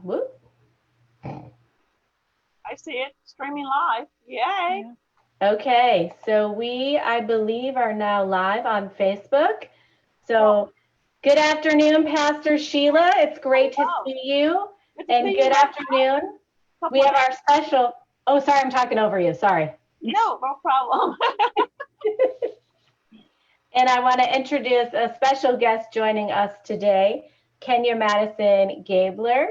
Whoop. I see it streaming live. Yay. Yeah. Okay, so I believe, are now live on Facebook. Well, So good afternoon, Pastor Sheila. It's great to hello. see you. Good to And see you good as well. afternoon. We Couple of have our special, oh, sorry, I'm talking over you. Sorry. no, no problem. And I want to introduce a special guest joining us today, Kenya Madison-Gabler,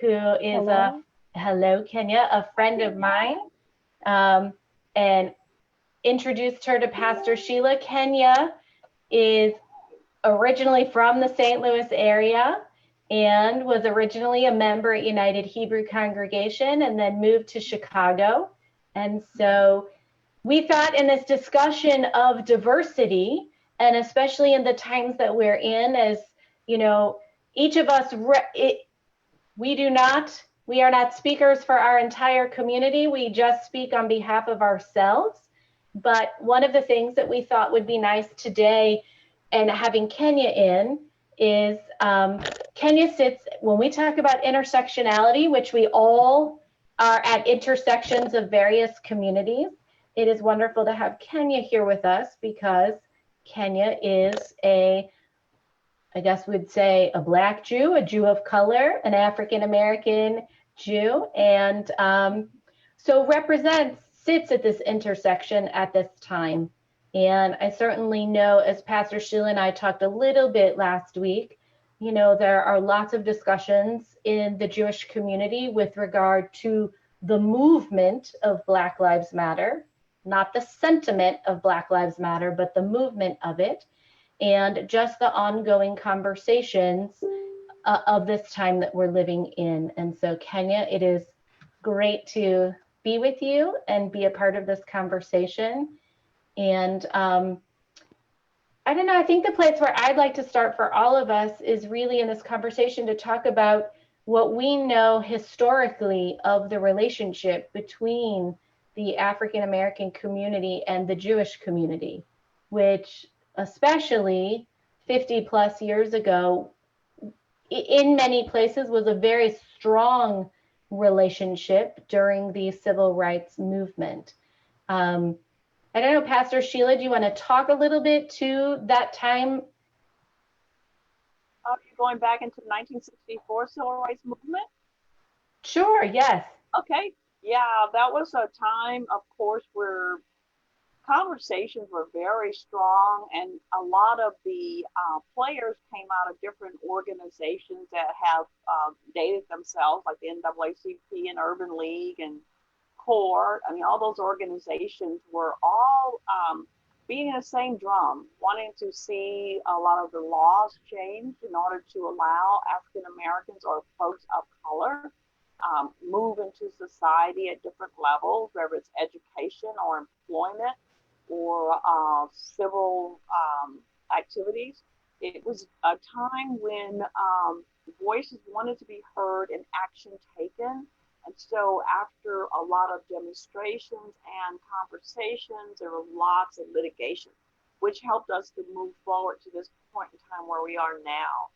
who is Hello. hello, Kenya, a friend of mine, um, and introduced her to Pastor Sheila. Kenya is originally from the St. Louis area and was originally a member at United Hebrew Congregation and then moved to Chicago. And so we thought in this discussion of diversity, and especially in the times that we're in, as you know, each of us, we are not speakers for our entire community. We just speak on behalf of ourselves. But one of the things that we thought would be nice today and having Kenya in is Kenya sits, when we talk about intersectionality, which we all are at intersections of various communities, it is wonderful to have Kenya here with us because Kenya is I guess we'd say, a Black Jew, a Jew of color, an African American Jew, and so sits at this intersection at this time. And I certainly know, as Pastor Sheila and I talked a little bit last week, there are lots of discussions in the Jewish community with regard to the movement of Black Lives Matter, not the sentiment of Black Lives Matter, but the movement of it, and just the ongoing conversations of this time that we're living in. And so, Kenya, it is great to be with you and be a part of this conversation. And I don't know, I think the place where I'd like to start for all of us is really in this conversation to talk about what we know historically of the relationship between the African American community and the Jewish community, which especially 50 plus years ago, in many places was a very strong relationship during the civil rights movement. I don't know, Pastor Sheila, do you want to talk a little bit to that time? Are you going back into the 1964 civil rights movement? Sure, yes. Okay. Yeah, that was a time, of course, where conversations were very strong, and a lot of the players came out of different organizations that have dated themselves, like the NAACP and Urban League and CORE. I mean, all those organizations were all beating the same drum, wanting to see a lot of the laws changed in order to allow African Americans or folks of color move into society at different levels, whether it's education or employment or civil activities. It was a time when voices wanted to be heard and action taken. And so, after a lot of demonstrations and conversations, there were lots of litigation, which helped us to move forward to this point in time where we are now.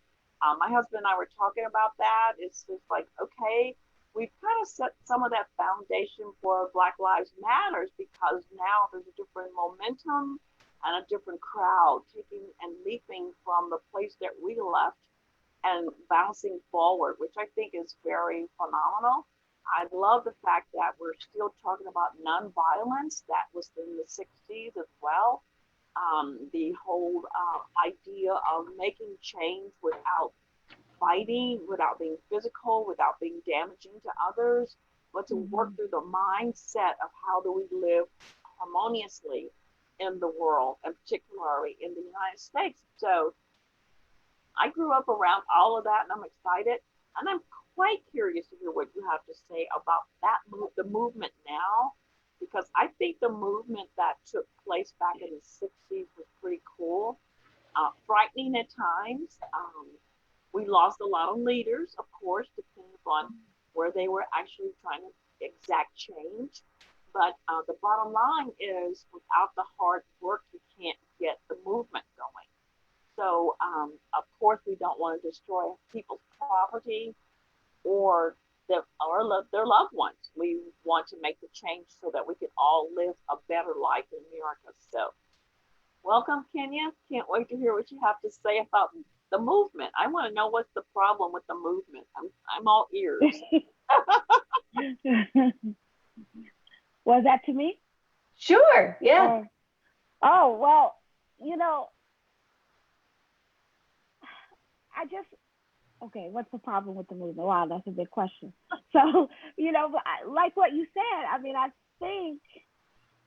My husband and I were talking about that. It's just like, okay, we've kind of set some of that foundation for Black Lives Matters because now there's a different momentum and a different crowd taking and leaping from the place that we left and bouncing forward, which I think is very phenomenal. I love the fact that we're still talking about nonviolence. That was in the 60s as well. The whole idea of making change without fighting, without being physical, without being damaging to others, but to work through the mindset of how do we live harmoniously in the world, and particularly in the United States. So I grew up around all of that, and I'm excited. And I'm quite curious to hear what you have to say about that the movement now, because I think the movement that took place back in the 60s was pretty cool, frightening at times. We lost a lot of leaders, of course, depending upon where they were actually trying to exact change. But the bottom line is, without the hard work, you can't get the movement going. So, of course, we don't want to destroy people's property. or their loved ones. We want to make the change so that we can all live a better life in America. So welcome, Kenya. Can't wait to hear what you have to say about the movement. I want to know what's the problem with the movement. I'm all ears. Was that to me? Sure. Yeah. Oh, well, okay, what's the problem with the movement? Wow, that's a big question. So, like what you said, I mean, I think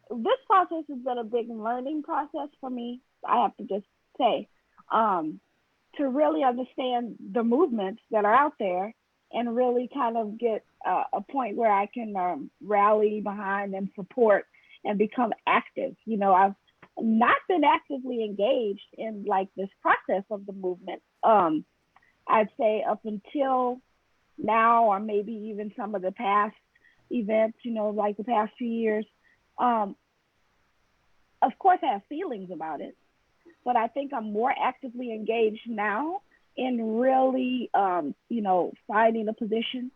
this process has been a big learning process for me. I have to just say, to really understand the movements that are out there and really kind of get a point where I can rally behind and support and become active. I've not been actively engaged in like this process of the movement. I'd say up until now, or maybe even some of the past events, like the past few years. Of course, I have feelings about it, but I think I'm more actively engaged now in really, finding a position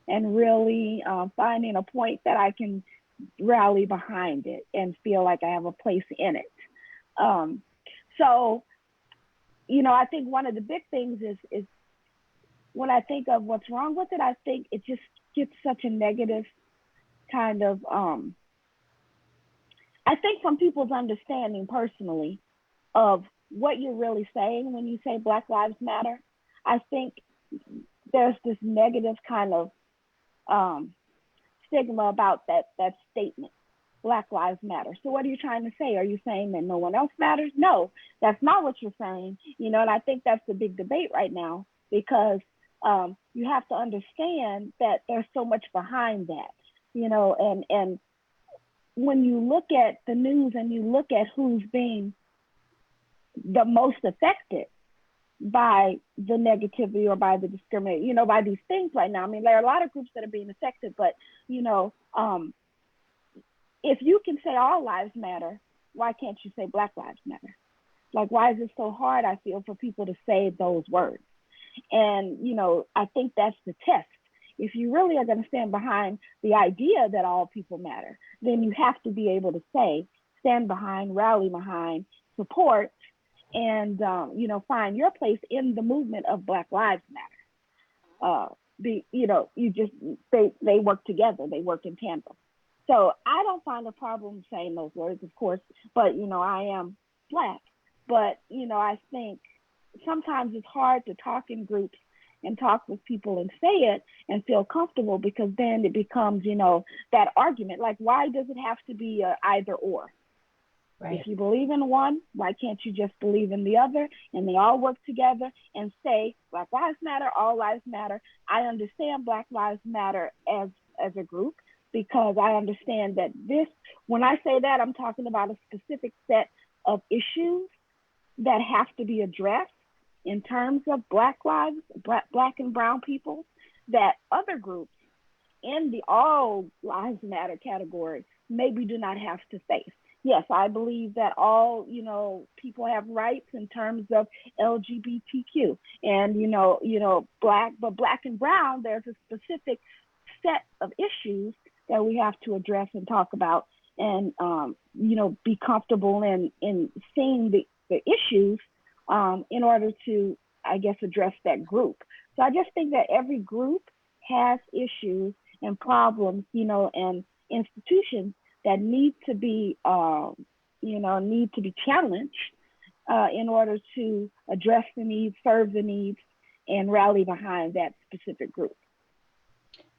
and really finding a point that I can rally behind it and feel like I have a place in it. So, I think one of the big things is when I think of what's wrong with it, I think it just gets such a negative kind of, I think from people's understanding personally of what you're really saying when you say Black Lives Matter, I think there's this negative kind of stigma about that statement, Black Lives Matter. So what are you trying to say? Are you saying that no one else matters? No, that's not what you're saying. And I think that's the big debate right now, because you have to understand that there's so much behind that, and when you look at the news and you look at who's being the most affected by the negativity or by the discrimination, by these things right now. I mean, there are a lot of groups that are being affected, but, if you can say all lives matter, why can't you say Black Lives Matter? Like, why is it so hard, I feel, for people to say those words? And, I think that's the test. If you really are going to stand behind the idea that all people matter, then you have to be able to say, stand behind, rally behind, support, and, find your place in the movement of Black Lives Matter. They work together, they work in tandem. So I don't find a problem saying those words, of course, but, I am Black. But, I think sometimes it's hard to talk in groups and talk with people and say it and feel comfortable, because then it becomes, that argument, like, why does it have to be a either or? Right. If you believe in one, why can't you just believe in the other? And they all work together and say, Black Lives Matter, all lives matter. I understand Black Lives Matter as a group, because I understand that when I say that, I'm talking about a specific set of issues that have to be addressed in terms of Black lives, Black and brown people, that other groups in the all lives matter category maybe do not have to face. Yes, I believe that all, people have rights in terms of LGBTQ and, Black and brown, there's a specific set of issues that we have to address and talk about and, be comfortable in seeing the issues in order to, I guess, address that group. So I just think that every group has issues and problems, and institutions that need to be challenged in order to address the needs, serve the needs, and rally behind that specific group.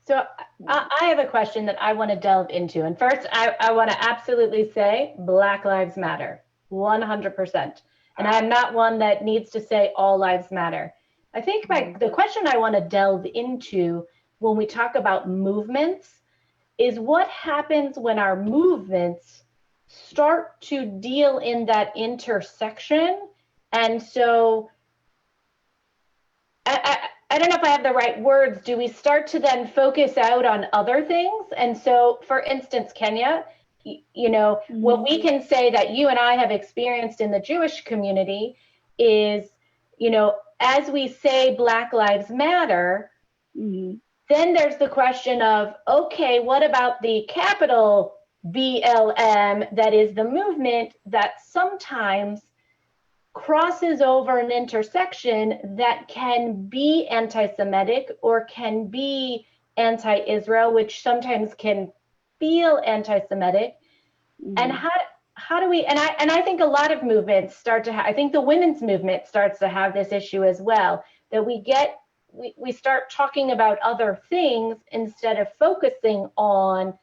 So I have a question that I want to delve into. And first, I want to absolutely say Black Lives Matter, 100%. And I'm not one that needs to say all lives matter. I think the question I want to delve into when we talk about movements is what happens when our movements start to deal in that intersection. And so I don't know if I have the right words. Do we start to then focus out on other things? And so, for instance, Kenya, what we can say that you and I have experienced in the Jewish community is, as we say Black Lives Matter, Mm-hmm. Then there's the question of, okay, what about the capital BLM that is the movement that sometimes crosses over an intersection that can be anti-Semitic or can be anti-Israel, which sometimes can feel anti-Semitic. Mm-hmm. And how do we, and I think a lot of movements start to I think the women's movement starts to have this issue as well, that we start talking about other things instead of focusing on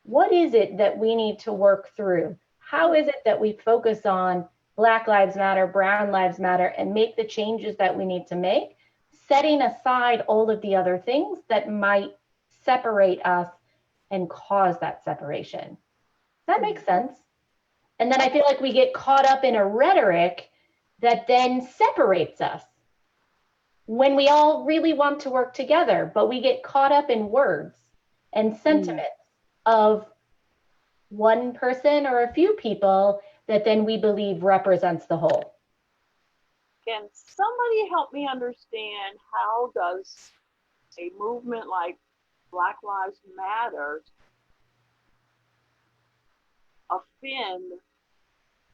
what is it that we need to work through? How is it that we focus on Black Lives Matter, Brown Lives Matter, and make the changes that we need to make, setting aside all of the other things that might separate us and cause that separation? Does that make sense? And then I feel like we get caught up in a rhetoric that then separates us when we all really want to work together, but we get caught up in words and sentiments of one person or a few people that then we believe represents the whole. Can somebody help me understand, how does a movement like Black Lives Matter offend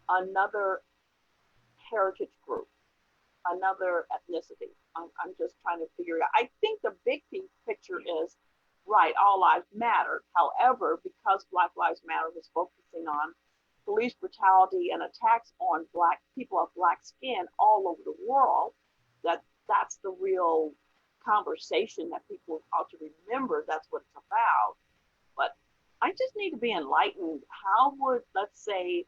another heritage group, another ethnicity? I'm just trying to figure it out. I think the big picture is, right, all lives matter. However, because Black Lives Matter was focusing on police brutality and attacks on Black people of Black skin all over the world, that's the real conversation that people ought to remember. That's what it's about. But I just need to be enlightened. How would, let's say,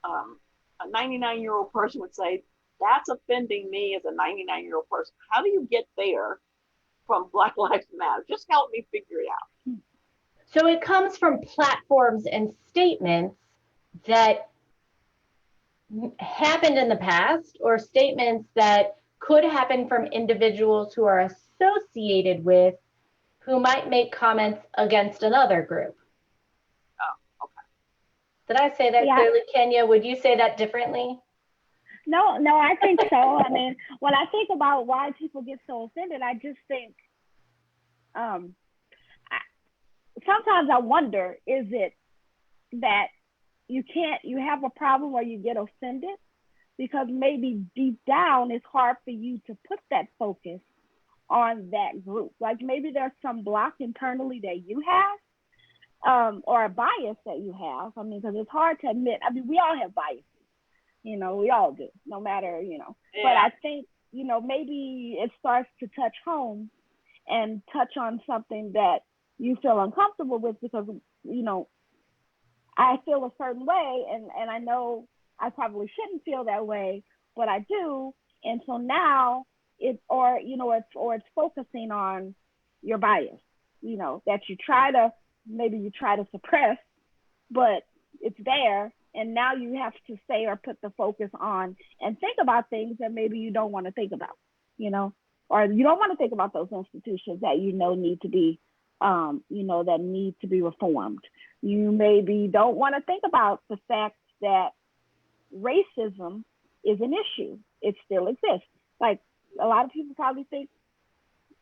a 99-year-old person would say, that's offending me as a 99-year-old person. How do you get there from Black Lives Matter? Just help me figure it out. So it comes from platforms and statements that happened in the past, or statements that could happen from individuals who are associated with, who might make comments against another group. Oh, okay. Did I say that clearly, Kenya? Would you say that differently? No, I think so. I mean, when I think about why people get so offended, I just think, sometimes I wonder, is it that you have a problem or you get offended because maybe deep down it's hard for you to put that focus on that group? Like maybe there's some block internally that you have, or a bias that you have. I mean, because it's hard to admit. I mean, we all have biases. We all do, no matter, Yeah. But I think, maybe it starts to touch home and touch on something that you feel uncomfortable with because, I feel a certain way and I know I probably shouldn't feel that way, but I do. And so now it's focusing on your bias, that you try to suppress, but it's there. And now you have to say or put the focus on and think about things that maybe you don't want to think about, or you don't want to think about those institutions that need to be, that need to be reformed. You maybe don't want to think about the fact that racism is an issue. It still exists. Like a lot of people probably think,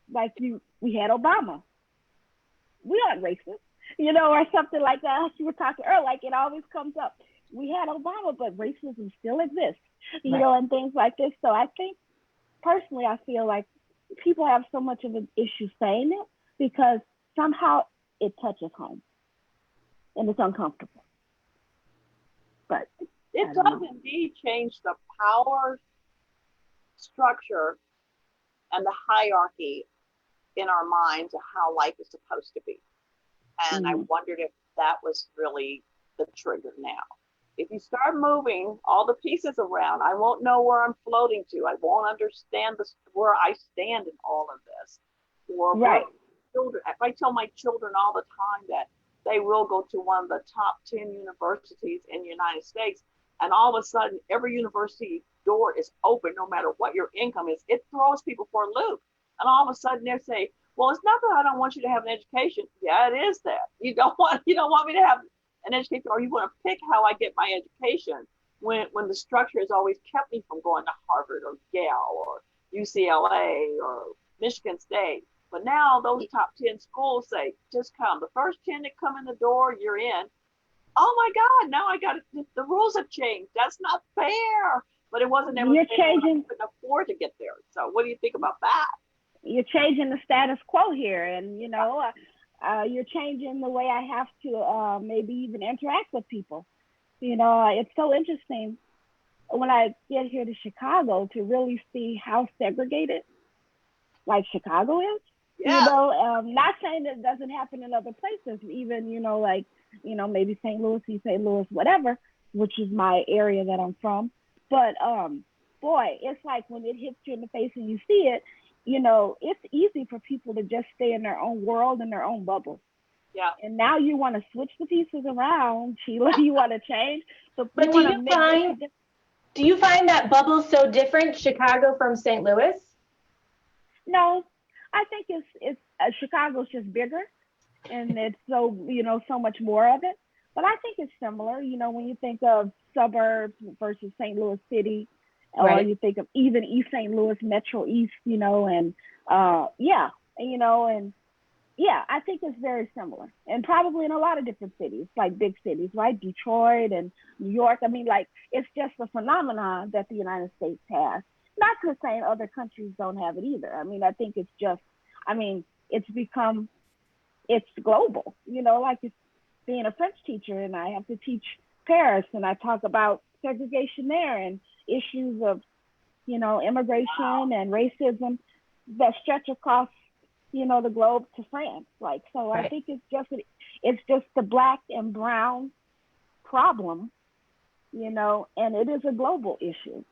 like we had Obama. We aren't racist, or something like that. You were talking earlier, like it always comes up. We had Obama, but racism still exists, and things like this. So I think, personally, I feel like people have so much of an issue saying it because somehow it touches home and it's uncomfortable. But it does indeed change the power structure and the hierarchy in our minds of how life is supposed to be. And I wondered if that was really the trigger now. If you start moving all the pieces around, I won't know where I'm floating to. I won't understand where I stand in all of this. Or children, if I tell my children all the time that they will go to one of the top 10 universities in the United States, and all of a sudden every university door is open, no matter what your income is, it throws people for a loop. And all of a sudden they say, well, it's not that I don't want you to have an education. Yeah, it is that. You don't want me to have an education, or you want to pick how I get my education when the structure has always kept me from going to Harvard or Yale or UCLA or Michigan State. But now those top 10 schools say, just come. The first 10 that come in the door, you're in. Oh my God, now I got it. The rules have changed. That's not fair. But it wasn't ever You're fair. changing. I couldn't afford to get there. So what do you think about that? You're changing the status quo here, and you're changing the way I have to maybe even interact with people. It's so interesting when I get here to Chicago to really see how segregated like Chicago is. Yeah. Not saying that it doesn't happen in other places, even, maybe St. Louis, whatever, which is my area that I'm from. But boy, it's like when it hits you in the face and you see it, it's easy for people to just stay in their own world, in their own bubble. Yeah. And now you want to switch the pieces around, Sheila. You want to change. But do you find that bubble so different, Chicago from St. Louis? No, I think it's Chicago's just bigger, and it's so much more of it. But I think it's similar. When you think of suburbs versus St. Louis City, or you think of even East St. Louis, Metro East, I think it's very similar, and probably in a lot of different cities, like big cities, right? Detroit and New York. I mean, like, it's just a phenomenon that the United States has. Not to say other countries don't have it either. I mean, I think it's global, like it's being a French teacher, and I have to teach Paris, and I talk about segregation there and issues of, immigration and racism that stretch across, the globe to France. Like, so I think it's just the Black and brown problem, and it is a global issue.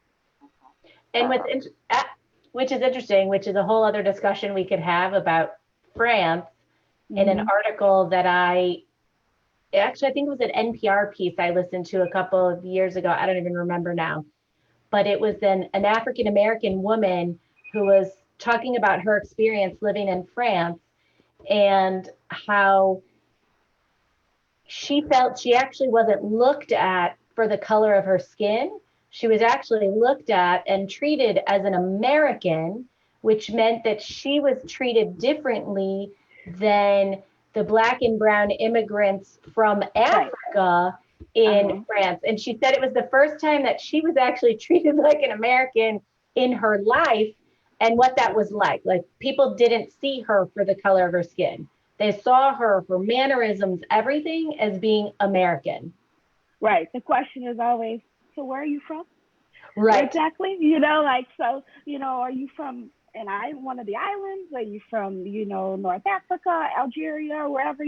And which is interesting, which is a whole other discussion we could have about France. In an article that I think it was an NPR piece I listened to a couple of years ago. I don't even remember now, but it was an African-American woman who was talking about her experience living in France and how she felt she actually wasn't looked at for the color of her skin. She was actually looked at and treated as an American, which meant that she was treated differently than the Black and brown immigrants from Africa in France. And she said it was the first time that she was actually treated like an American in her life, and what that was like. Like, people didn't see her for the color of her skin. They saw her for mannerisms, everything, as being American. Right. The question is always, so where are you from? Right. Exactly. Are you from one of the islands? Are you from, North Africa, Algeria, wherever,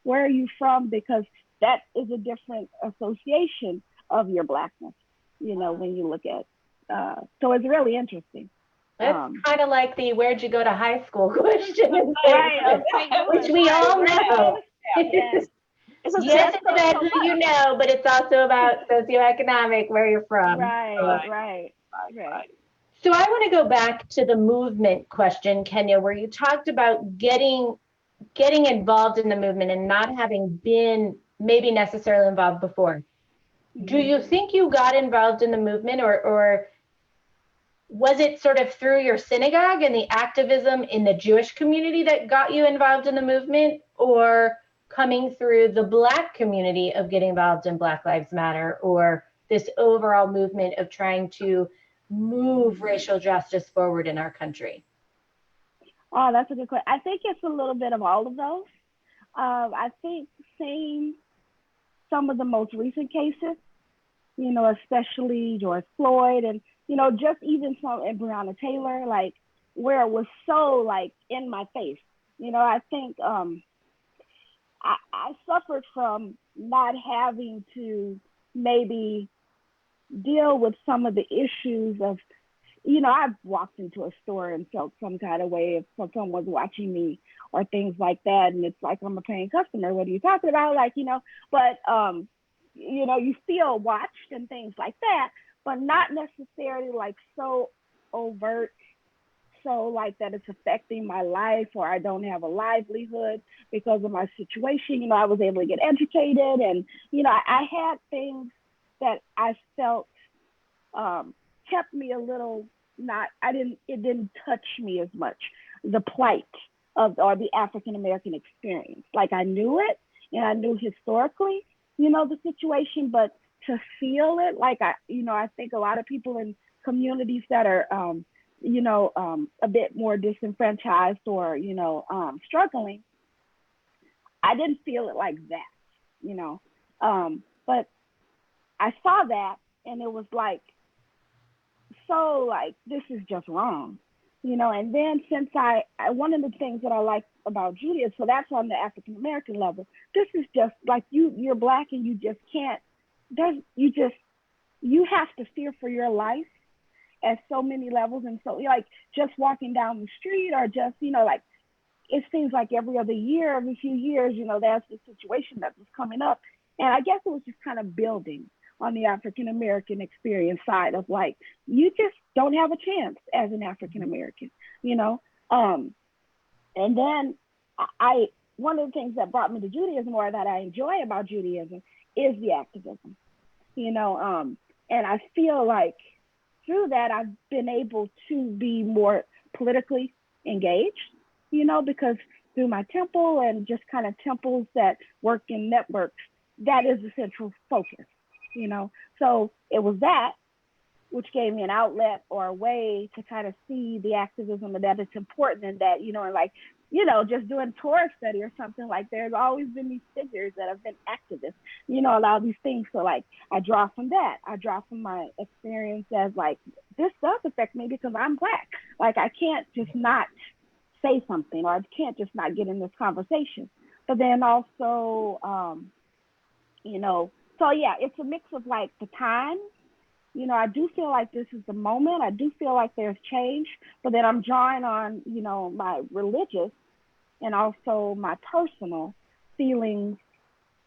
where are you from? Because that is a different association of your Blackness, when you look at, so it's really interesting. That's kind of like the "where'd you go to high school" question, which we right, all know. Yes. Yes, it's about who you know, but it's also about socioeconomic, where you're from. Right. So I want to go back to the movement question, Kenya, where you talked about getting involved in the movement and not having been maybe necessarily involved before. Do you think you got involved in the movement, or was it sort of through your synagogue and the activism in the Jewish community that got you involved in the movement, or coming through the Black community of getting involved in Black Lives Matter, or this overall movement of trying to move racial justice forward in our country? Oh, that's a good question. I think it's a little bit of all of those. I think seeing some of the most recent cases, especially George Floyd, and, just even some in Breonna Taylor, like, where it was so, like, in my face. I think I suffered from not having to maybe deal with some of the issues of, I've walked into a store and felt some kind of way if someone's watching me or things like that. And it's like, I'm a paying customer. What are you talking about? Like, but, you feel watched and things like that, but not necessarily like so overt, so like that it's affecting my life or I don't have a livelihood because of my situation. I was able to get educated, and, I had things that I felt kept me a little it didn't touch me as much. the plight of, or the African American experience. Like I knew it, and I knew historically, the situation, but to feel it, like I think a lot of people in communities that are, a bit more disenfranchised or, struggling, I didn't feel it like that, but I saw that, and it was like, so like, this is just wrong, and then since I one of the things that I like about Judaism, so that's on the African American level, this is just like, you're Black and you just can't, you have to fear for your life at so many levels. And so like just walking down the street, or just, like, it seems like every other year, every few years, that's the situation that was coming up. And I guess it was just kind of building on the African American experience side of like, you just don't have a chance as an African American, and then one of the things that brought me to Judaism, or that I enjoy about Judaism, is the activism, and I feel like through that I've been able to be more politically engaged, because through my temple and just kind of temples that work in networks, that is the central focus, So it was that which gave me an outlet or a way to kind of see the activism, and that it's important, and that, and like, just doing Torah study or something, like there's always been these figures that have been activists, a lot of these things. So like, I draw from that. I draw from my experience as like, this does affect me because I'm Black. Like, I can't just not say something, or I can't just not get in this conversation. But then also, so yeah, it's a mix of like the time, I do feel like this is the moment. I do feel like there's change, but then I'm drawing on, my religious and also my personal feelings,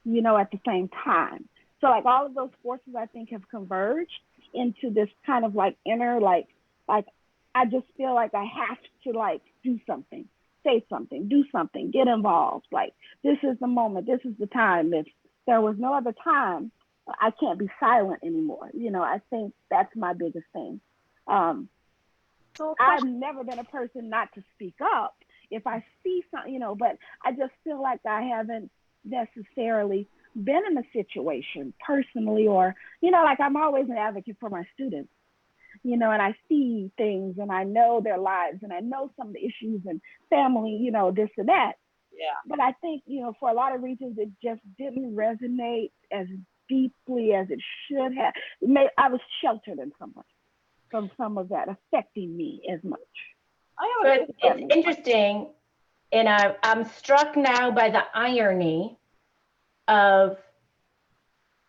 at the same time. So like all of those forces, I think, have converged into this kind of like inner, like I just feel like I have to like do something, say something, do something, get involved. Like, this is the moment, this is the time. If there was no other time, I can't be silent anymore. I think that's my biggest thing. I've never been a person not to speak up if I see something, but I just feel like I haven't necessarily been in a situation personally, or, like I'm always an advocate for my students, and I see things and I know their lives and I know some of the issues and family, this and that. Yeah. But I think, for a lot of reasons, it just didn't resonate as deeply as it should have. I was sheltered in some way from some of that affecting me as much. It's interesting, and I'm struck now by the irony of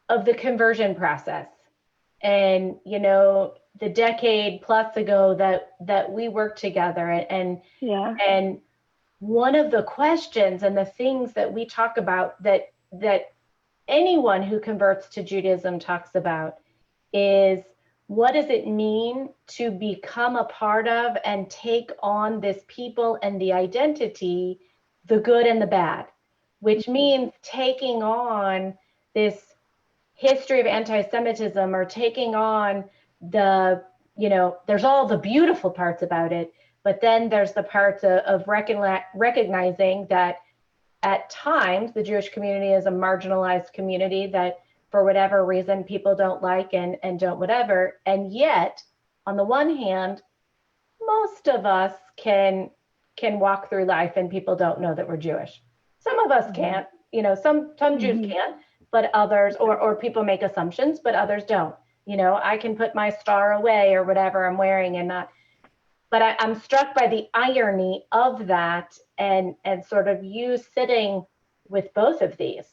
the conversion process, and the decade plus ago that we worked together, and one of the questions and the things that we talk about that anyone who converts to Judaism talks about is, what does it mean to become a part of and take on this people and the identity, the good and the bad, which means taking on this history of anti-Semitism, or taking on there's all the beautiful parts about it, but then there's the parts of recognizing that at times the Jewish community is a marginalized community that for whatever reason people don't like and don't whatever. And yet, on the one hand, most of us can walk through life and people don't know that we're Jewish. Some of us can't, some Jews can't, but others, or people make assumptions, but others don't. I can put my star away or whatever I'm wearing and not. But I'm struck by the irony of that, and sort of you sitting with both of these.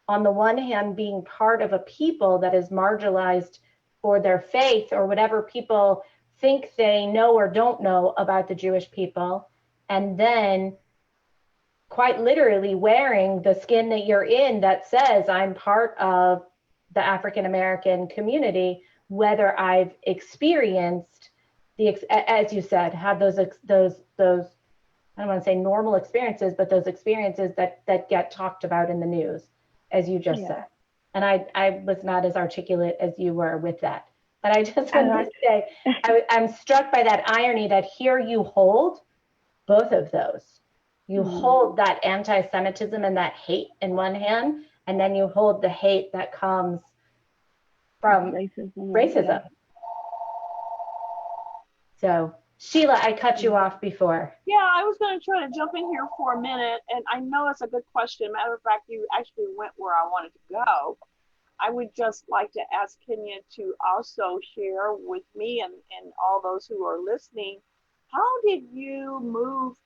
On the one hand, being part of a people that is marginalized for their faith or whatever people think they know or don't know about the Jewish people, and then quite literally wearing the skin that you're in that says, I'm part of the African American community, whether I've experienced as you said, have those I don't want to say normal experiences, but those experiences that get talked about in the news, as you just said. And I was not as articulate as you were with that, but I just wanted to say, I'm struck by that irony that here you hold both of those. You hold that anti-Semitism and that hate in one hand, and then you hold the hate that comes from racism. So, Sheila, I cut you off before. Yeah, I was going to try to jump in here for a minute, and I know it's a good question. Matter of fact, you actually went where I wanted to go. I would just like to ask Kenya to also share with me and all those who are listening, how did you move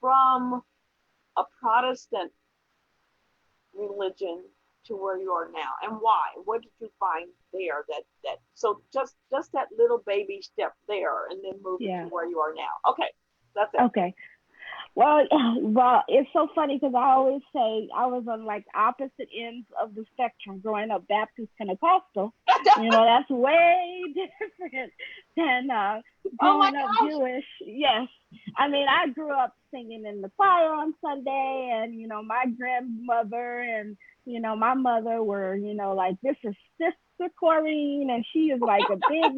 from a Protestant religion to where you are now, and why? What did you find there that so just that little baby step there, and then moving to where you are now? Okay, that's it. Okay. Well, it's so funny because I always say I was on like opposite ends of the spectrum growing up, Baptist, Pentecostal. That's way different than growing up Jewish. Yes. I mean, I grew up singing in the choir on Sunday, and, my grandmother and, my mother were, like, this is Sister Corrine, and she is like a big,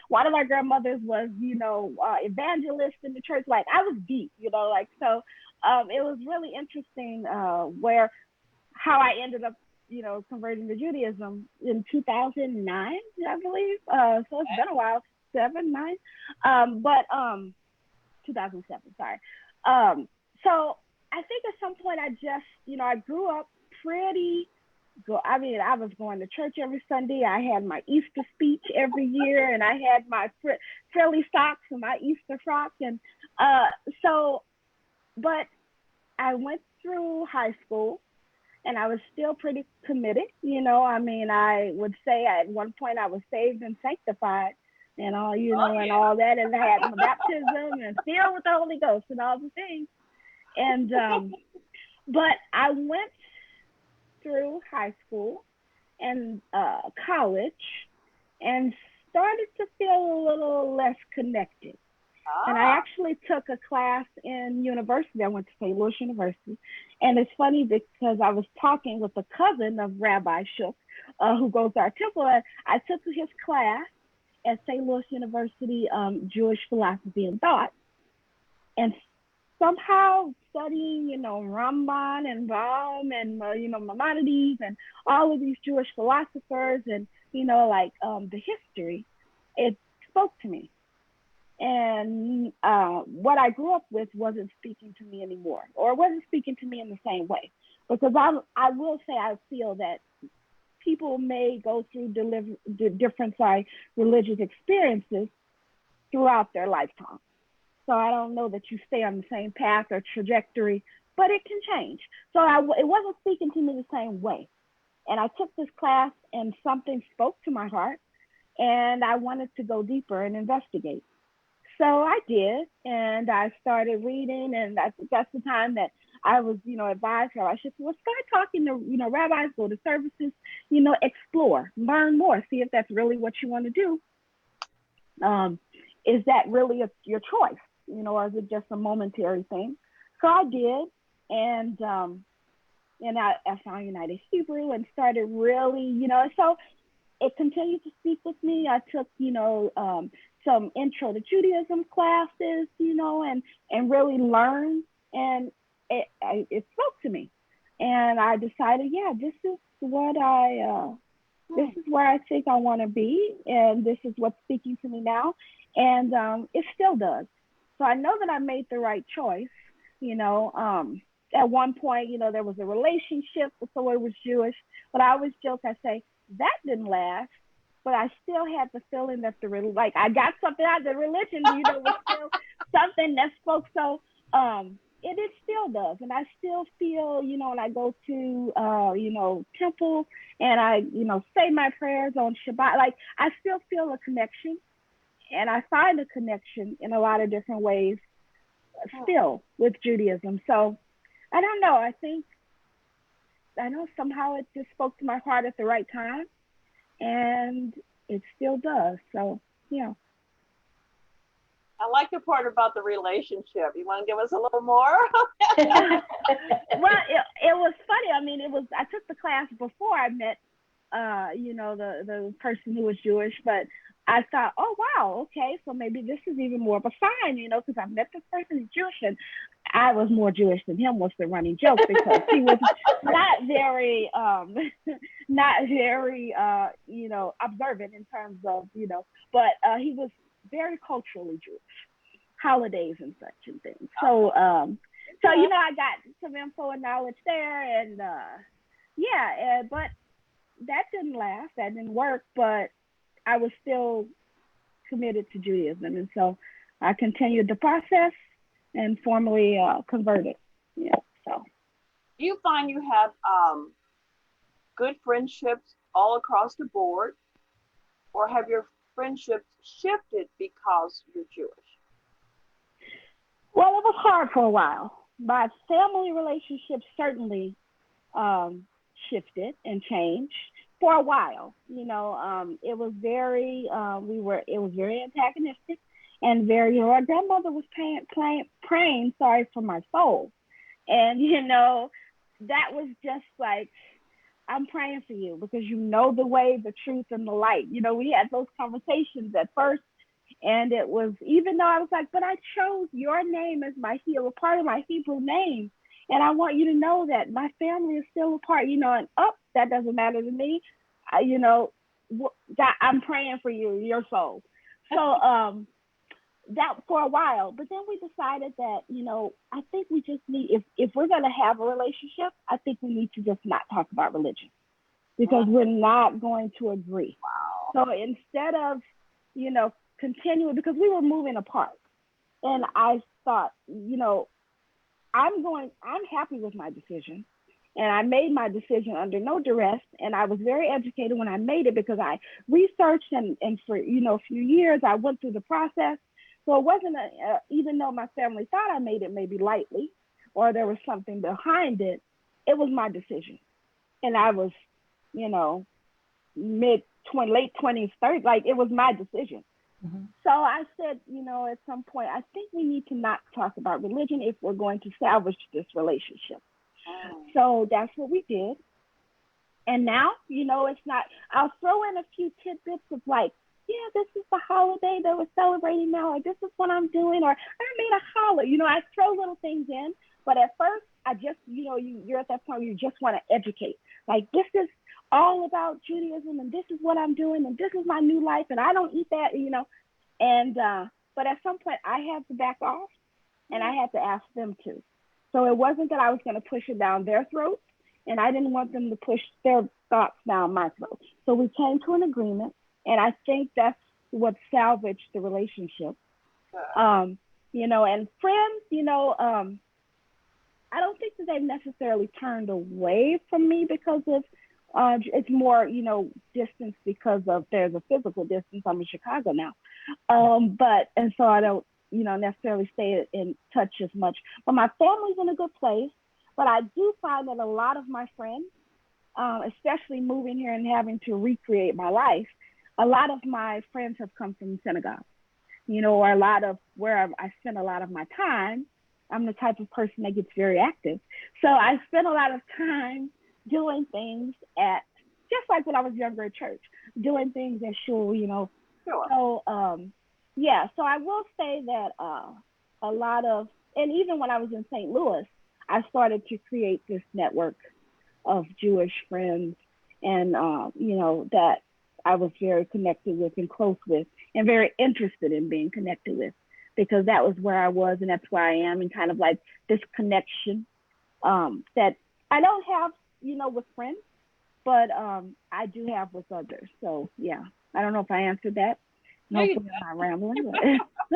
one of my grandmothers was, evangelist in the church. Like, I was deep, so it was really interesting how I ended up, converting to Judaism in 2009, I believe. So it's been a while, 2007, sorry. So I think at some point I just, I grew up I was going to church every Sunday. I had my Easter speech every year, and I had my frilly socks and my Easter frock. And but I went through high school, and I was still pretty committed. I would say at one point I was saved and sanctified and all, and all that, and I had my baptism and filled with the Holy Ghost and all the things. And but I went through high school and college and started to feel a little less connected. And I actually took a class in university. I went to St. Louis University. And it's funny because I was talking with a cousin of Rabbi Shook, who goes to our temple. And I took his class at St. Louis University, Jewish Philosophy and Thought. And somehow studying, Ramban and Baum and, Maimonides and all of these Jewish philosophers and, the history, it spoke to me. And what I grew up with wasn't speaking to me anymore, or wasn't speaking to me in the same way. Because I will say I feel that people may go through different religious experiences throughout their lifetime. So I don't know that you stay on the same path or trajectory, but it can change. So it wasn't speaking to me the same way. And I took this class and something spoke to my heart, and I wanted to go deeper and investigate. So I did, and I started reading, and that's the time that I was, advised her. I said, well, start talking to, rabbis, go to services, explore, learn more, see if that's really what you want to do. Is that really your choice, or is it just a momentary thing? So I did, and I found United Hebrew and started really, so it continued to speak with me. I took, some intro to Judaism classes, and really learned, and it spoke to me. And I decided, this is what this is where I think I want to be, and this is what's speaking to me now, and it still does. So I know that I made the right choice. At one point, there was a relationship with someone who was Jewish, but I always joke, I say, that didn't last, but I still had the feeling that I got something out of the religion, was still something that spoke. So it still does. And I still feel, when I go to, temple and I, say my prayers on Shabbat, like I still feel a connection, and I find a connection in a lot of different ways still with Judaism. So I don't know. I know somehow it just spoke to my heart at the right time, and it still does. So, I like the part about the relationship. You want to give us a little more? Well, it was funny. I mean, I took the class before I met, the person who was Jewish, but I thought, oh wow, okay, so maybe this is even more of a sign, because I met this person who's Jewish, and I was more Jewish than him was the running joke because he was not very, not very, observant in terms of, but he was very culturally Jewish, holidays and such and things. So, I got some info and knowledge there, and but that didn't last, that didn't work, but I was still committed to Judaism. And so I continued the process and formally converted. Yeah. So Do you find you have good friendships all across the board, or have your friendships shifted because you're Jewish? Well, it was hard for a while. My family relationships certainly shifted and changed for a while. It was very it was very antagonistic and very, our grandmother was praying sorry for my soul. And that was just like, I'm praying for you because the way, the truth, and the light. We had those conversations at first, and it was, even though I was like, but I chose your name as my part of my Hebrew name. And I want you to know that my family is still a part, and that doesn't matter to me. God, I'm praying for you, your soul. So that for a while, but then we decided that, I think we just need, if we're going to have a relationship, I think we need to just not talk about religion because we're not going to agree. Wow. So instead of, continuing, because we were moving apart, and I thought, I'm happy with my decision. And I made my decision under no duress. And I was very educated when I made it because I researched and for, a few years, I went through the process. So it wasn't, even though my family thought I made it maybe lightly or there was something behind it, it was my decision. And I was, late 20s, 30s, like it was my decision. Mm-hmm. So I said, at some point, I think we need to not talk about religion if we're going to salvage this relationship. So that's what we did. And now, it's not, I'll throw in a few tidbits of like, yeah, this is the holiday that we're celebrating now, or this is what I'm doing, or I made a holla. I throw little things in, but at first I just, you're at that point where you just want to educate. Like, this is all about Judaism, and this is what I'm doing, and this is my new life, and I don't eat that, and, but at some point I had to back off, and I had to ask them to. So it wasn't that I was going to push it down their throat, and I didn't want them to push their thoughts down my throat. So we came to an agreement, and I think that's what salvaged the relationship. And friends, I don't think that they've necessarily turned away from me because of, it's more, distance because of, there's a physical distance. I'm in Chicago now. And so I don't, necessarily stay in touch as much, but my family's in a good place. But I do find that a lot of my friends, especially moving here and having to recreate my life, a lot of my friends have come from synagogue, or a lot of where I spend a lot of my time. I'm the type of person that gets very active. So I spend a lot of time doing things at, just like when I was younger at church, doing things at shul, Sure. So, so I will say that a lot of, and even when I was in St. Louis, I started to create this network of Jewish friends and, that I was very connected with and close with and very interested in being connected with, because that was where I was and that's where I am, and kind of like this connection that I don't have, with friends, but I do have with others. So yeah, I don't know if I answered that. No, you did. I'm not rambling.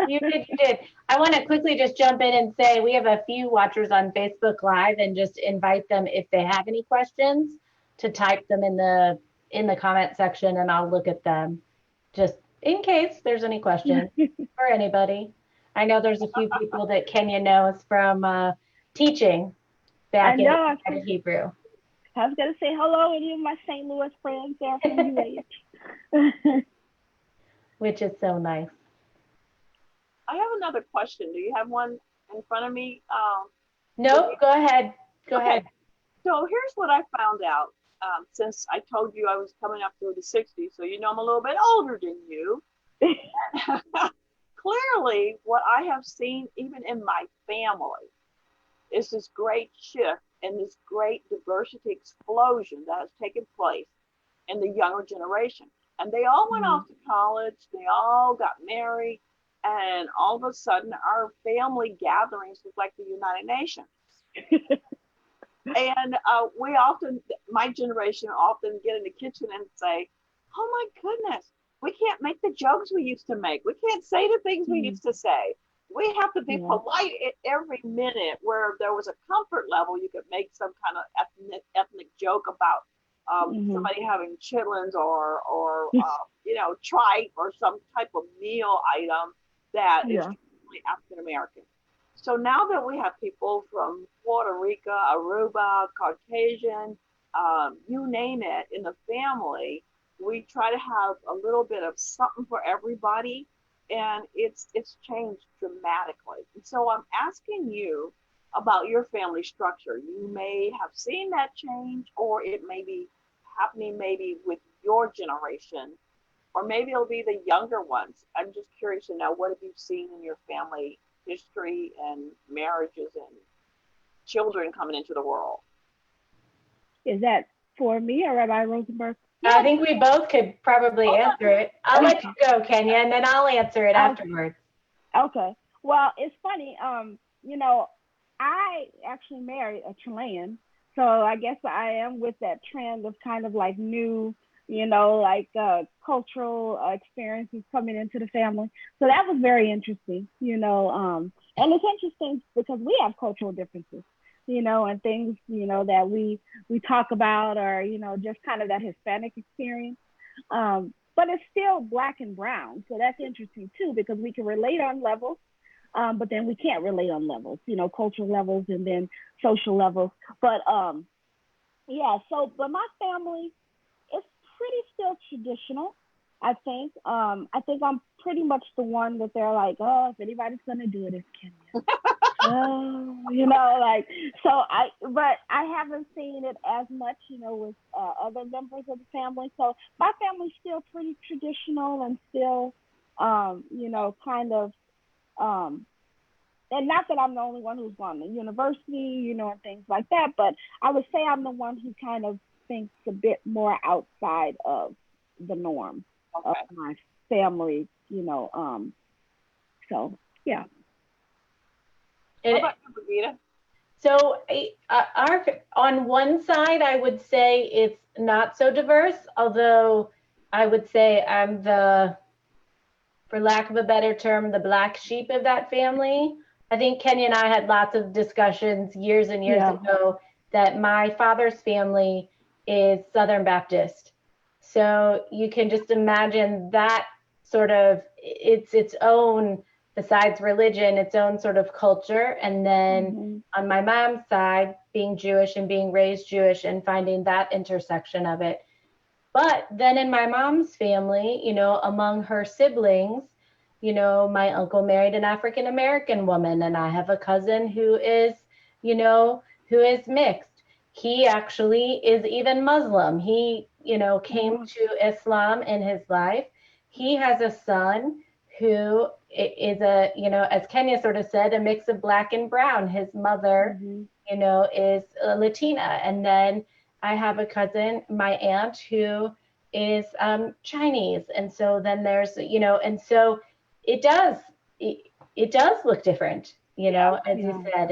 You did. I want to quickly just jump in and say we have a few watchers on Facebook Live, and just invite them, if they have any questions, to type them in the comment section, and I'll look at them just in case there's any questions for anybody. I know there's a few people that Kenya knows from teaching back in Hebrew. I was going to say hello to any of my St. Louis friends there from UH. Which is so nice. I have another question. Do you have one in front of me? No, go ahead. Go ahead. So here's what I found out. Since I told you I was coming up through the 60s, so I'm a little bit older than you. Clearly, what I have seen, even in my family, is this great shift and this great diversity explosion that has taken place in the younger generation. And they all went off to college, they all got married, and all of a sudden, our family gatherings was like the United Nations. And we often, my generation often get in the kitchen and say, oh my goodness, we can't make the jokes we used to make. We can't say the things we used to say. We have to be polite at every minute. Where there was a comfort level, you could make some kind of ethnic joke about somebody having chitlins or tripe or some type of meal item that is truly African American. So now that we have people from Puerto Rico, Aruba, Caucasian, you name it, in the family, we try to have a little bit of something for everybody, and it's changed dramatically. And so I'm asking you about your family structure. You may have seen that change, or it may be happening maybe with your generation, or maybe it'll be the younger ones. I'm just curious to know, what have you seen in your family history and marriages and children coming into the world? Is that for me or Rabbi Rosenberg? I think we both could probably answer it. I'll let you go, Kenya, and then I'll answer it afterwards. Okay. Well, it's funny. I actually married a Chilean, so I guess I am with that trend of kind of like new, cultural experiences coming into the family. So that was very interesting, and it's interesting because we have cultural differences, and things, that we talk about, or, just kind of that Hispanic experience. But it's still Black and brown. So that's interesting too, because we can relate on levels, but then we can't relate on levels, cultural levels and then social levels. But but my family is pretty still traditional, I think. I think I'm pretty much the one that they're like, oh, if anybody's gonna do it, it's Kenya. But I haven't seen it as much, with other members of the family. So my family's still pretty traditional and still, kind of, and not that I'm the only one who's gone to university, and things like that, but I would say I'm the one who kind of thinks a bit more outside of the norm of my family, so yeah. What about you, Brigitte? So on one side, I would say it's not so diverse, although I would say I'm for lack of a better term, the black sheep of that family. I think Kenya and I had lots of discussions years and years ago that my father's family is Southern Baptist. So you can just imagine that sort of, it's its own, besides religion, its own sort of culture. And then on my mom's side, being Jewish and being raised Jewish and finding that intersection of it. But then in my mom's family, among her siblings, my uncle married an African American woman, and I have a cousin who is mixed. He actually is even Muslim. He, came to Islam in his life. He has a son who is as Kenya sort of said, a mix of Black and brown. His mother, is Latina. And then I have a cousin, my aunt, who is Chinese. And so then there's, and so it does look different, as you said,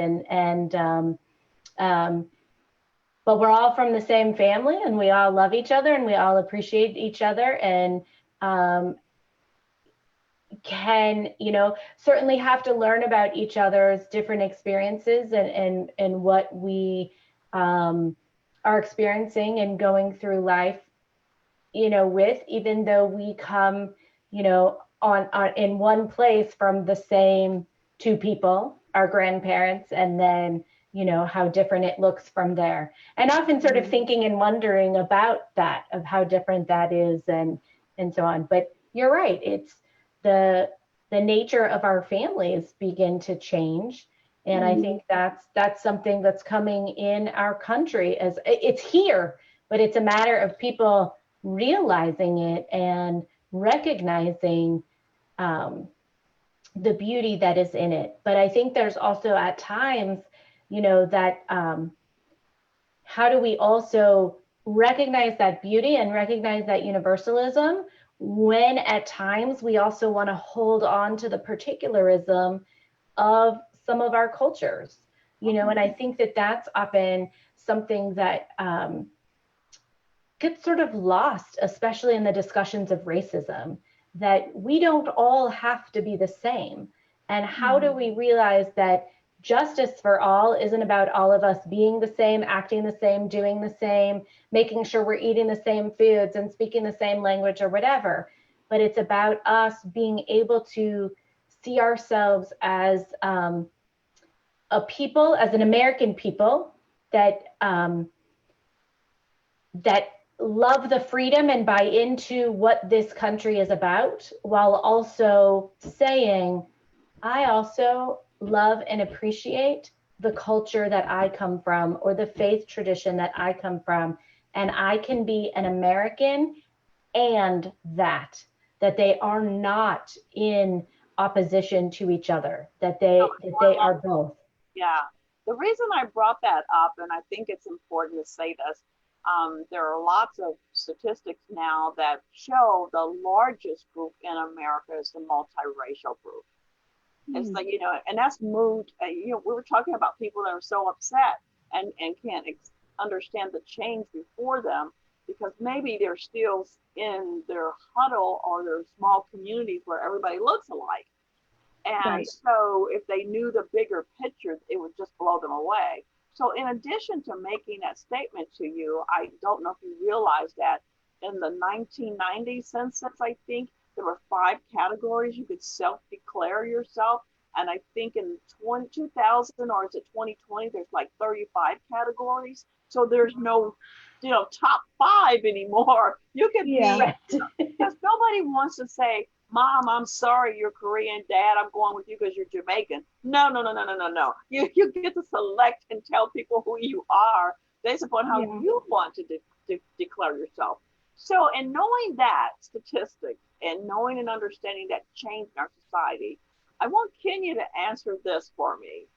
but we're all from the same family, and we all love each other, and we all appreciate each other, and can, certainly have to learn about each other's different experiences and what we are experiencing and going through life, with, even though we come, on in one place from the same two people, our grandparents, and then, how different it looks from there. And often sort of thinking and wondering about that, of how different that is, and so on. But you're right, it's the nature of our families begin to change. And I think that's something that's coming in our country, as it's here, but it's a matter of people realizing it and recognizing the beauty that is in it. But I think there's also at times, that how do we also recognize that beauty and recognize that universalism when at times we also want to hold on to the particularism of some of our cultures, and I think that that's often something that gets sort of lost, especially in the discussions of racism, that we don't all have to be the same. And how do we realize that justice for all isn't about all of us being the same, acting the same, doing the same, making sure we're eating the same foods and speaking the same language or whatever, but it's about us being able to see ourselves as a people, as an American people that that love the freedom and buy into what this country is about, while also saying, I also love and appreciate the culture that I come from or the faith tradition that I come from. And I can be an American and that they are not in opposition to each other, that they are both. Yeah. The reason I brought that up, and I think it's important to say this, there are lots of statistics now that show the largest group in America is the multiracial group. It's like, and that's moved, we were talking about people that are so upset and can't understand the change before them because maybe they're still in their huddle or their small communities where everybody looks alike. And so if they knew the bigger picture, it would just blow them away. So in addition to making that statement to you, I don't know if you realize that in the 1990 census, I think there were 5 categories you could self-declare yourself. And I think in 2000 or is it 2020, there's like 35 categories. So there's no, top 5 anymore. You can be, because nobody wants to say, Mom, I'm sorry you're Korean. Dad, I'm going with you because you're Jamaican. No. You get to select and tell people who you are based upon how you want to declare yourself. So in knowing that statistic and knowing and understanding that change in our society, I want Kenya to answer this for me.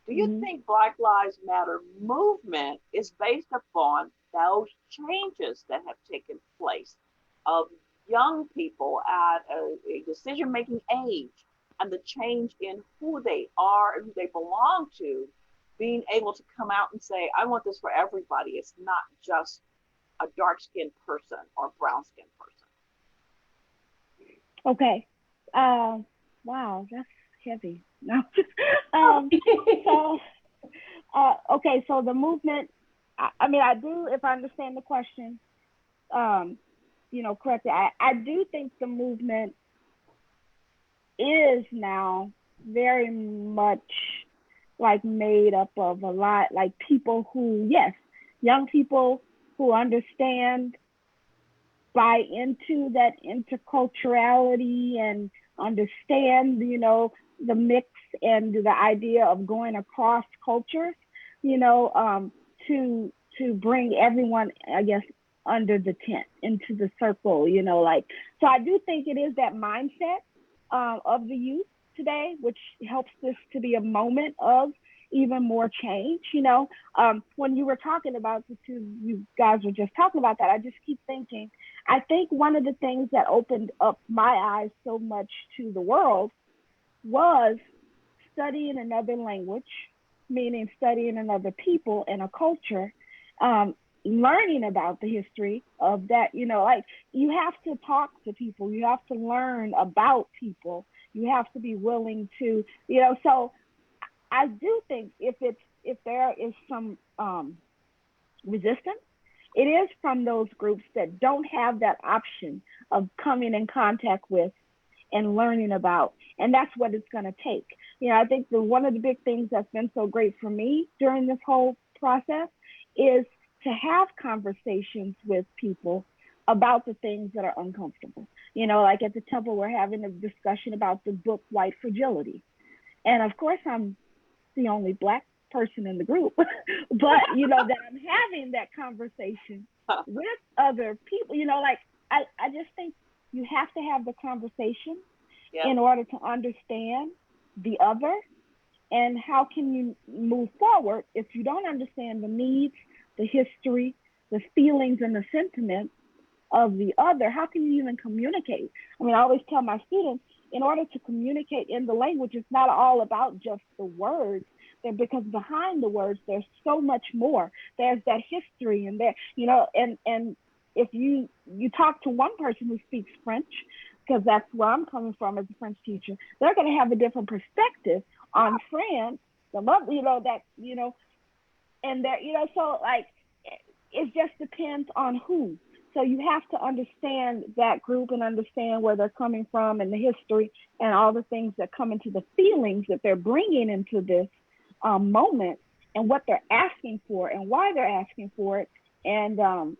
Do you think Black Lives Matter movement is based upon those changes that have taken place of young people at a decision-making age and the change in who they are and who they belong to, being able to come out and say, I want this for everybody. It's not just a dark-skinned person or brown-skinned person. Okay. Wow, that's heavy. No. So the movement, I do, if I understand the question, correctly, I do think the movement is now very much like made up of a lot, like people who, young people who understand, buy into that interculturality and understand, the mix and the idea of going across cultures, to bring everyone, I guess, under the tent, into the circle, so I do think it is that mindset of the youth today, which helps this to be a moment of even more change. When you were talking about the two, you guys were just talking about that, I just keep thinking, I think one of the things that opened up my eyes so much to the world was studying another language, meaning studying another people and a culture, learning about the history of that, you have to talk to people, you have to learn about people, you have to be willing to, so I do think if there is some resistance, it is from those groups that don't have that option of coming in contact with and learning about, and that's what it's going to take. I think one of the big things that's been so great for me during this whole process is to have conversations with people about the things that are uncomfortable. Like at the temple, we're having a discussion about the book White Fragility. And of course, I'm the only Black person in the group, but, that I'm having that conversation with other people, I just think you have to have the conversation. Yeah. in order to understand the other. And how can you move forward if you don't understand the needs, the history, the feelings, and the sentiments of the other? How can you even communicate? I mean, I always tell my students, in order to communicate in the language, it's not all about just the words, because behind the words, there's so much more. There's that history and there, and if you talk to one person who speaks French, because that's where I'm coming from as a French teacher, they're going to have a different perspective on France, and so like, it just depends on who. So you have to understand that group and understand where they're coming from and the history and all the things that come into the feelings that they're bringing into this moment, and what they're asking for and why they're asking for it. And so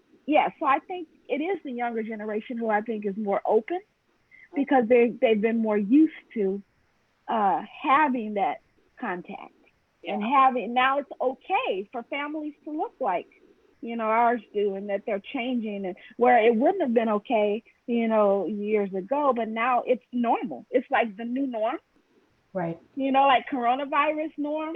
I think it is the younger generation who I think is more open, because they've been more used to having that contact, and now it's okay for families to look like ours do, and that they're changing, and where it wouldn't have been okay years ago, but now it's normal. It's like the new norm, right? Like coronavirus norm.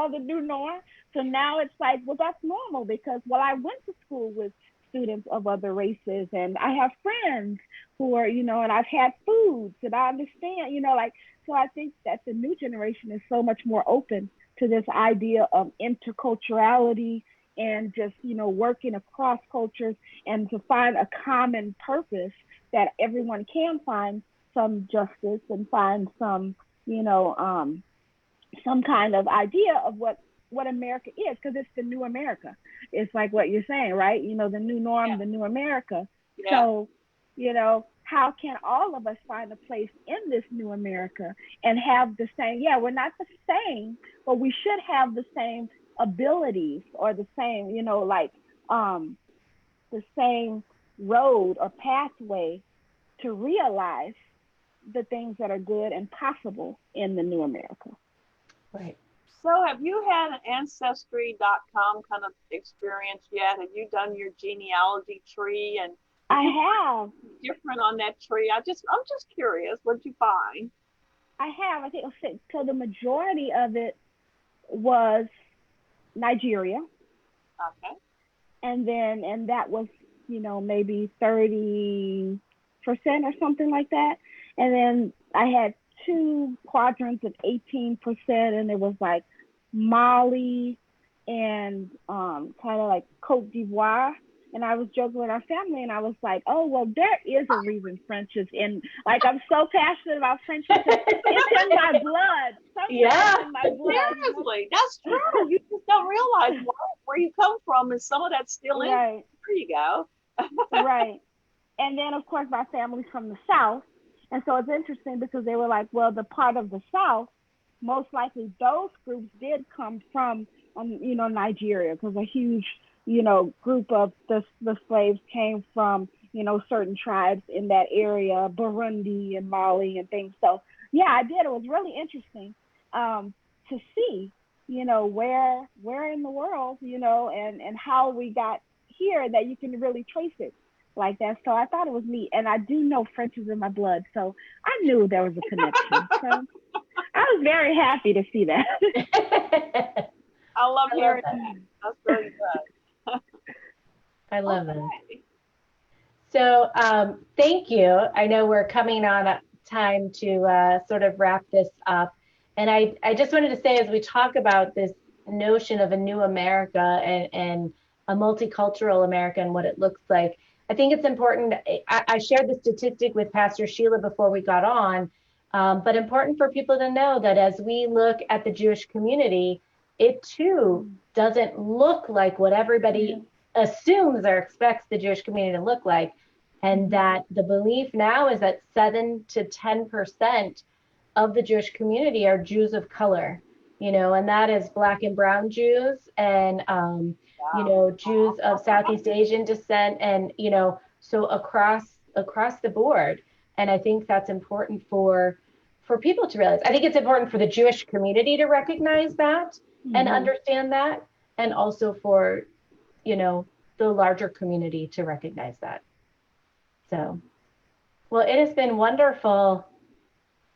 The new norm. So now it's like, well, that's normal, because I went to school with students of other races, and I have friends who are and I've had foods that I understand, so I think that the new generation is so much more open to this idea of interculturality, and just working across cultures, and to find a common purpose that everyone can find some justice and find some some kind of idea of what America is, because it's the new America. It's like what you're saying, right? The new norm, the new America. So how can all of us find a place in this new America and have the same, we're not the same, but we should have the same abilities, or the same, the same road or pathway to realize the things that are good and possible in the new America. Right. So have you had an Ancestry.com kind of experience yet? Have you done your genealogy tree? And I have. Different on that tree. I'm just curious, what'd you find? I have. I think so. The majority of it was Nigeria. Okay. And that was, maybe 30% or something like that. And then I had 2 quadrants of 18%, and it was like Mali and kind of like Cote d'Ivoire. And I was joking with our family, and I was like, oh, well, there is a reason French is in, like, I'm so passionate about French. It's in my blood. It's in my blood. Seriously, that's true. You just don't realize where you come from, and some of that's still in. Right. There you go. Right. And then, of course, my family's from the South. And so it's interesting, because they were like, well, the part of the South, most likely those groups did come from, Nigeria, because a huge, group of the slaves came from, certain tribes in that area, Burundi and Mali and things. So, I did. It was really interesting to see, where in the world, and how we got here, that you can really trace it like that. So I thought it was neat. And I do know French is in my blood, so I knew there was a connection. So I was very happy to see that. I love hearing that. That's really good. I love it. So thank you. I know we're coming on time to sort of wrap this up. And I just wanted to say, as we talk about this notion of a new America and a multicultural America and what it looks like, I think it's important. I shared the statistic with Pastor Sheila before we got on, but important for people to know that as we look at the Jewish community, it too doesn't look like what everybody assumes or expects the Jewish community to look like. And that the belief now is that 7 to 10% of the Jewish community are Jews of color, and that is Black and brown Jews, and Jews of Southeast Asian descent, and so across the board. And I think that's important for people to realize. I think it's important for the Jewish community to recognize that and understand that, and also for the larger community to recognize that. So Well, it has been wonderful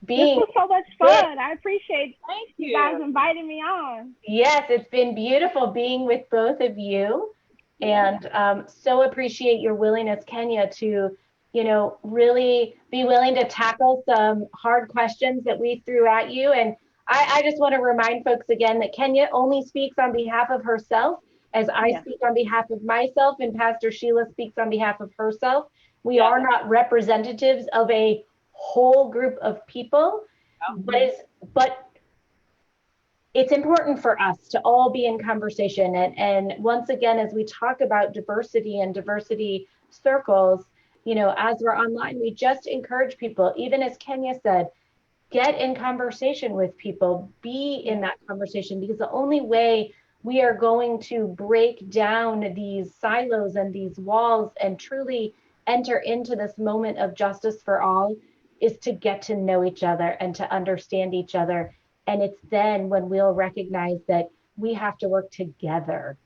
This being was so much with, fun. I appreciate Thank you guys you. inviting me on. yes, it's been beautiful being with both of you. Yeah. And so appreciate your willingness, Kenya, to, really be willing to tackle some hard questions that we threw at you. And I just want to remind folks again that Kenya only speaks on behalf of herself, as I Yeah. speak on behalf of myself, and Pastor Sheila speaks on behalf of herself. We Yeah. are not representatives of a whole group of people, Mhm. but it's important for us to all be in conversation. And once again, as we talk about diversity and diversity circles, as we're online, we just encourage people, even as Kenya said, get in conversation with people, be in Yeah. that conversation, because the only way we are going to break down these silos and these walls and truly enter into this moment of justice for all is to get to know each other and to understand each other. And it's then when we'll recognize that we have to work together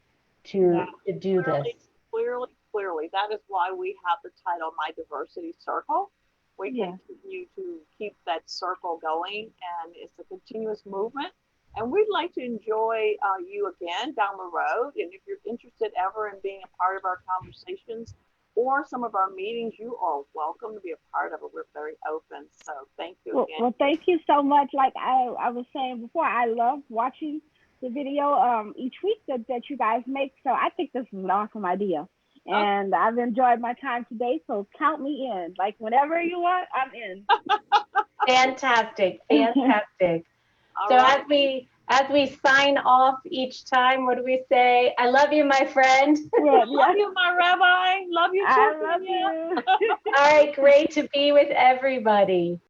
Yeah. to do this. Clearly. That is why we have the title My Diversity Circle. We Yeah. continue to keep that circle going, and it's a continuous movement. And we'd like to enjoy you again down the road. And if you're interested ever in being a part of our conversations or some of our meetings, you are welcome to be a part of it. We're very open. So thank you Well, again. well, thank you so much. Like I was saying before, I love watching the video each week that you guys make. So I think this is an awesome idea. Okay. And I've enjoyed my time today. So count me in. Like whenever you want, I'm in. Fantastic, fantastic. All So right. as we sign off each time, what do we say? I love you, my friend. Yeah, Love you, my rabbi. Love you too, I love Kenya. you. All right, great to be with everybody.